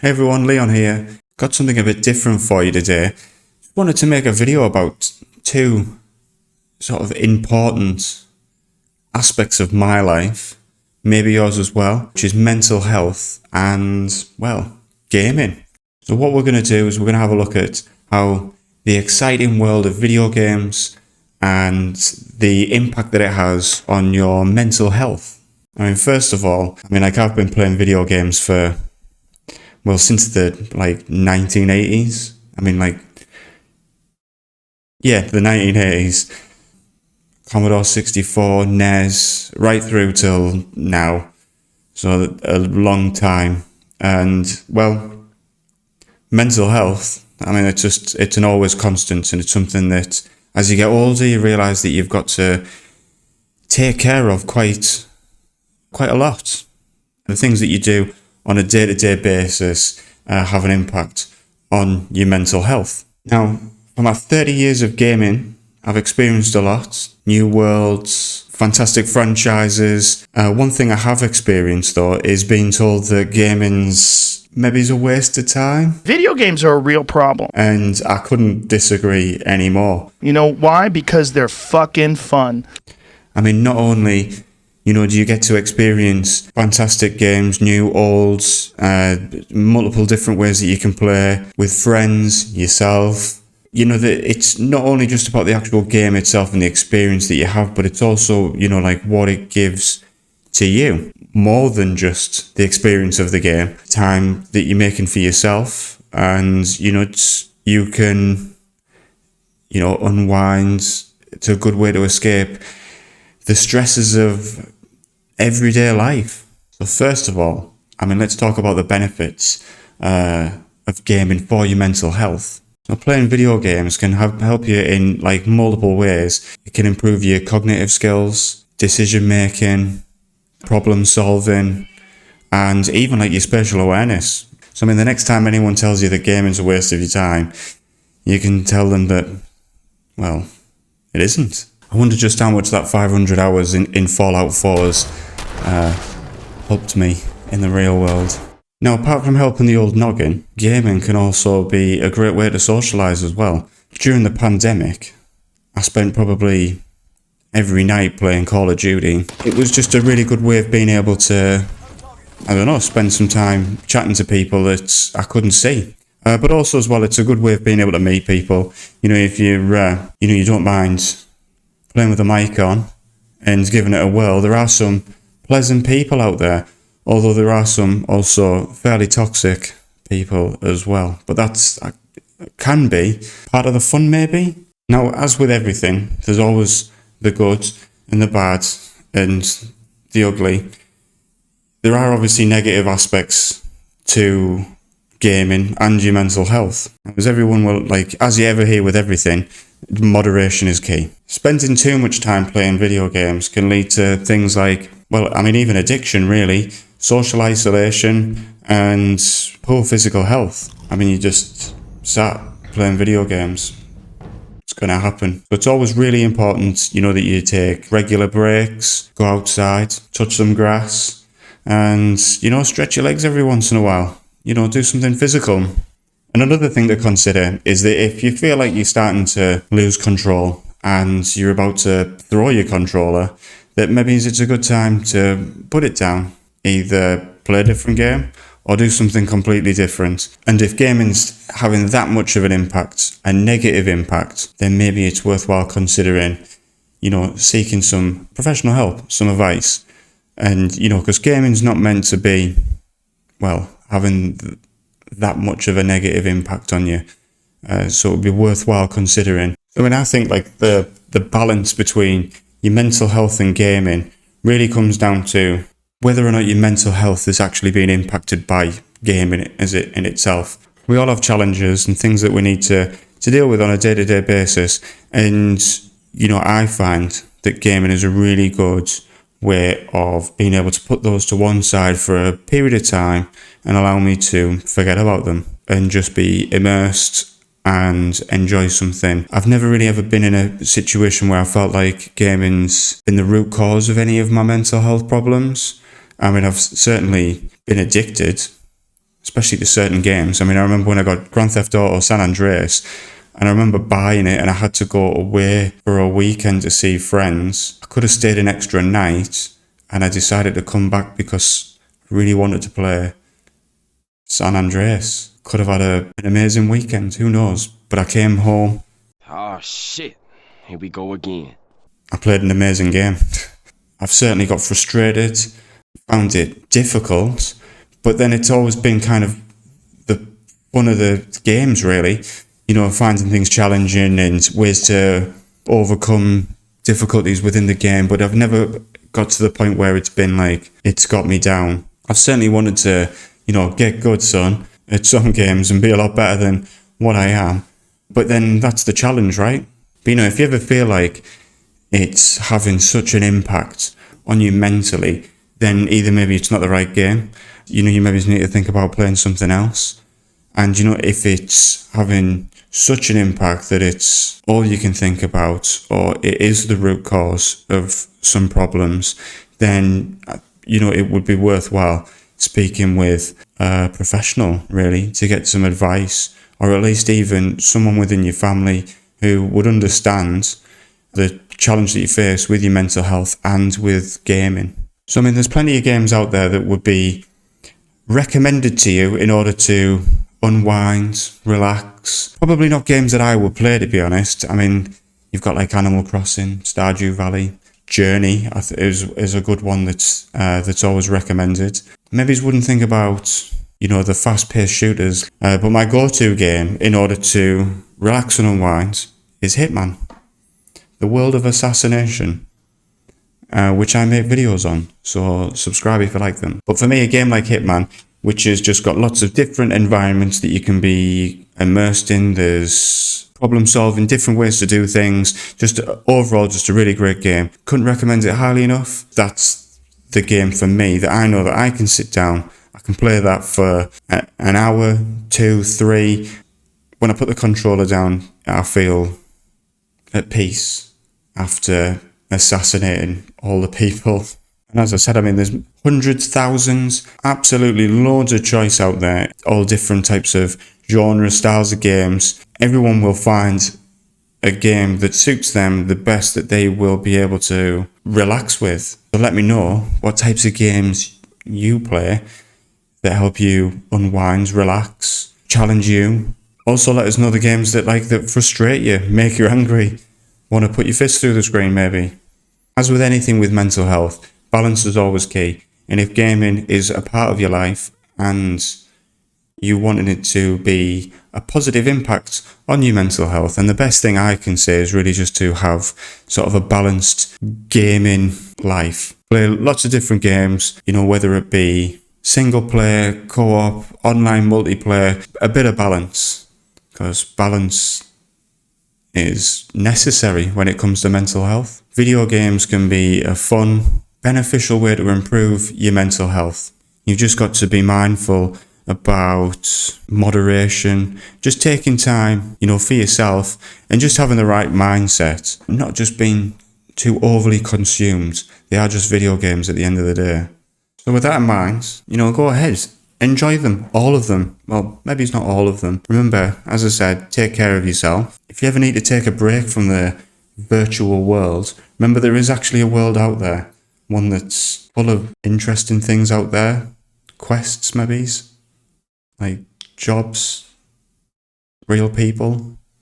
Hey everyone, Leon here. Got something a bit different for you today. Wanted to make a video about two sort of important aspects of my life, maybe yours as well, which is mental health and, well, gaming. So what we're going to do is we're going to have a look at how the exciting world of video games and the impact that it has on your mental health. I mean, first of all, I've been playing video games for, well, since the 1980s. The 1980s. Commodore 64, NES, right through till now. So a long time. And, well, mental health, it's an always constant, and it's something that as you get older, you realise that you've got to take care of quite a lot. The things that you do on a day-to-day basis have an impact on your mental health. Now, for my 30 years of gaming, I've experienced a lot. New worlds, fantastic franchises. One thing I have experienced, though, is being told that gaming's maybe is a waste of time. Video games are a real problem. And I couldn't disagree anymore. You know why? Because they're fucking fun. Not only do you get to experience fantastic games, new, old, multiple different ways that you can play with friends, yourself. It's not only just about the actual game itself and the experience that you have, but it's also, what it gives to you. More than just the experience of the game, time that you're making for yourself, and, you can, unwind. It's a good way to escape the stresses of everyday life. So first of all, let's talk about the benefits of gaming for your mental health. So playing video games can help you in multiple ways. It can improve your cognitive skills, decision making, problem solving, and even your spatial awareness. So the next time anyone tells you that gaming's a waste of your time, you can tell them that, well, it isn't. I wonder just how much that 500 hours in Fallout 4's helped me in the real world. Now, apart from helping the old noggin, gaming can also be a great way to socialise as well. During the pandemic, I spent probably every night playing Call of Duty. It was just a really good way of being able to, spend some time chatting to people that I couldn't see. But also as well, it's a good way of being able to meet people. If you're, you don't mind playing with a mic on and giving it a whirl, there are some pleasant people out there, although there are some also fairly toxic people as well. But that can be part of the fun, maybe. Now, as with everything, there's always the good and the bad and the ugly. There are obviously negative aspects to gaming and your mental health. As everyone will, as you ever hear with everything, moderation is key. Spending too much time playing video games can lead to things like, even addiction, really, social isolation, and poor physical health. You just sat playing video games. It's going to happen. So it's always really important, that you take regular breaks, go outside, touch some grass, and, stretch your legs every once in a while. Do something physical. And another thing to consider is that if you feel like you're starting to lose control and you're about to throw your controller, that maybe it's a good time to put it down. Either play a different game or do something completely different. And if gaming's having that much of an impact, a negative impact, then maybe it's worthwhile considering, seeking some professional help, some advice. And, because gaming's not meant to be, having that much of a negative impact on you. So it would be worthwhile considering. I think the balance between your mental health and gaming really comes down to whether or not your mental health is actually being impacted by gaming as it in itself. We all have challenges and things that we need to deal with on a day-to-day basis. And, I find that gaming is a really good way of being able to put those to one side for a period of time and allow me to forget about them and just be immersed and enjoy something. I've never really ever been in a situation where I felt like gaming's been the root cause of any of my mental health problems. I've certainly been addicted, especially to certain games. I mean, I remember when I got Grand Theft Auto San Andreas, and I remember buying it and I had to go away for a weekend to see friends. I could have stayed an extra night, and I decided to come back because I really wanted to play San Andreas. Could have had an amazing weekend, who knows? But I came home. Oh shit, here we go again. I played an amazing game. I've certainly got frustrated, found it difficult, but then it's always been kind of one of the games, really. You know, finding things challenging and ways to overcome difficulties within the game, but I've never got to the point where it's been like, it's got me down. I've certainly wanted to, you know, get good, son, at some games and be a lot better than what I am. But then that's the challenge, right? But, you know, if you ever feel like it's having such an impact on you mentally, then either maybe it's not the right game. You know, you maybe need to think about playing something else. And, you know, if it's having such an impact that it's all you can think about, or it is the root cause of some problems, then, you know, it would be worthwhile speaking with a professional, really, to get some advice, or at least even someone within your family who would understand the challenge that you face with your mental health and with gaming. So, I mean, there's plenty of games out there that would be recommended to you in order to unwind, relax. Probably not games that I would play, to be honest. I mean, you've got like Animal Crossing, Stardew Valley, Journey is a good one that's always recommended. Maybe you wouldn't think about, you know, the fast-paced shooters, but my go-to game in order to relax and unwind is Hitman, the world of assassination, which I make videos on, so subscribe if you like them. But for me, a game like Hitman, which has just got lots of different environments that you can be immersed in, there's problem solving, different ways to do things, just overall just a really great game. Couldn't recommend it highly enough. That's the game for me that I know that I can sit down, I can play that for an hour, 2, 3. When I put the controller down, I feel at peace after assassinating all the people. And as I said, I mean, there's hundreds, thousands, absolutely loads of choice out there, all different types of genres, styles of games. Everyone will find a game that suits them the best, that they will be able to relax with. So let me know what types of games you play that help you unwind, relax, challenge you. Also let us know the games that frustrate you, make you angry, want to put your fist through the screen maybe. As with anything with mental health, balance is always key. And if gaming is a part of your life and you wanting it to be a positive impact on your mental health, then the best thing I can say is really just to have sort of a balanced gaming life. Play lots of different games, you know, whether it be single player, co-op, online multiplayer, a bit of balance, because balance is necessary when it comes to mental health. Video games can be a fun, beneficial way to improve your mental health. You've just got to be mindful about moderation, just taking time, you know, for yourself, and just having the right mindset, not just being too overly consumed. They are just video games at the end of the day. So with that in mind, you know, go ahead, enjoy them, all of them. Well, maybe it's not all of them. Remember, as I said, take care of yourself. If you ever need to take a break from the virtual world, remember there is actually a world out there, one that's full of interesting things out there, quests maybe, like jobs, real people.